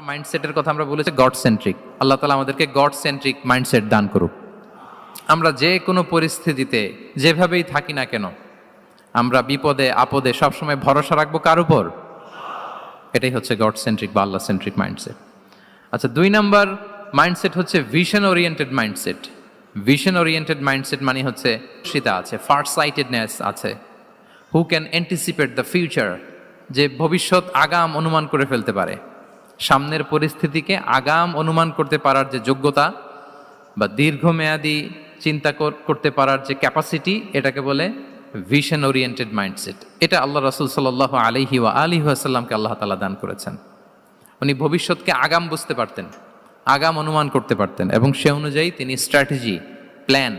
মাইন্ডসেটের কথা আমরা বলেছি গড সেন্ট্রিক। আল্লাহ তাআলা আমাদেরকে গড সেন্ট্রিক মাইন্ডসেট দান করুক। আমরা যে কোনো পরিস্থিতিতে যেভাবেই থাকি না কেন, আমরা বিপদে আপদে সবসময় ভরসা রাখবো কার উপর? এটাই হচ্ছে গড সেন্ট্রিক বা আল্লাহ সেন্ট্রিক মাইন্ডসেট। আচ্ছা, 2 নাম্বার মাইন্ডসেট হচ্ছে vision oriented mindset. Vision oriented mindset মানে হচ্ছে সেটা আছে, ফার সাইটেডনেস আছে, who can anticipate the future, যে ভবিষ্যৎ আগাম অনুমান করে ফেলতে পারে, সামনের পরিস্থিতিকে আগাম অনুমান করতে পারার যে যোগ্যতা বা দীর্ঘমেয়াদী চিন্তা করতে পারার যে ক্যাপাসিটি, এটাকে বলে ভিশন ওরিয়েন্টেড মাইন্ডসেট। এটা আল্লাহ রাসূল সাল্লাল্লাহু আলাইহি ওয়া আলিহি ওয়াসাল্লামকে আল্লাহ তাআলা দান করেছেন। উনি ভবিষ্যৎকে আগাম বুঝতে পারতেন, আগাম অনুমান করতে পারতেন, এবং সে অনুযায়ী তিনি স্ট্র্যাটেজি, প্ল্যান,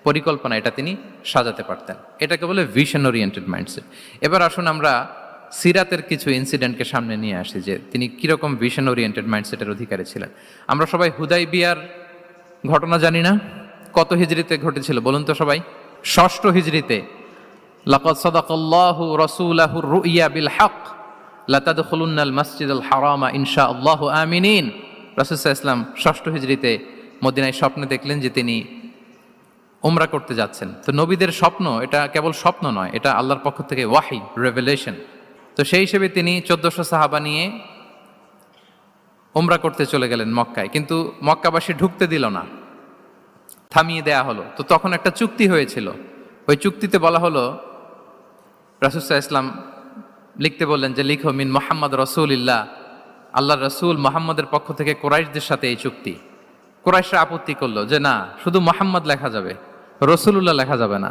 পরিকল্পনা এটা তিনি সাজাতে পারতেন। এটাকে বলে ভিশন ওরিয়েন্টেড মাইন্ডসেট। এবার আসুন আমরা সিরাতের কিছু ইনসিডেন্টকে সামনে নিয়ে আসি যে তিনি কিরকম ভিশন ওরিয়েন্টেড মাইন্ডসেটের অধিকারী ছিলেন। আমরা সবাই হুদাইবিয়ার ঘটনা জানি না? কত হিজরিতে ঘটেছিল বলুন তো সবাই? 6ষ্ঠ হিজরিতে। লাকাদ সাদাকাল্লাহু রাসূলাহুর রুইয়া বিল হক লাতাদখুলুন্নাল মাসজিদাল হারামা ইনশাআল্লাহু আমিনিন। রাসূল সাল্লাল্লাহু আলাইহি ওয়াসাল্লাম 6ষ্ঠ হিজরিতে মদিনায় স্বপ্নে দেখলেন যে তিনি উমরা করতে যাচ্ছেন। তো নবীদের স্বপ্ন এটা কেবল স্বপ্ন নয়, এটা আল্লাহর পক্ষ থেকে ওয়াহি, রেভেলেশন। তো সেই হিসেবে তিনি 1400 সাহাবা নিয়ে উমরা করতে চলে গেলেন মক্কায়, কিন্তু মক্কাবাসী ঢুকতে দিল না, থামিয়ে দেয়া হলো। তো তখন একটা চুক্তি হয়েছিল, ওই চুক্তিতে বলা হলো, রাসূল সাল্লাল্লাহু আলাইহি ওয়াসাল্লাম লিখতে বললেন যে লিখো মিন মুহাম্মদ রাসূলিল্লাহ, আল্লাহর রাসূল মুহাম্মদের পক্ষ থেকে কুরাইশদের সাথে এই চুক্তি। কুরাইশরা আপত্তি করলো যে না, শুধু মুহাম্মদ লেখা যাবে, রাসূলুল্লাহ লেখা যাবে না।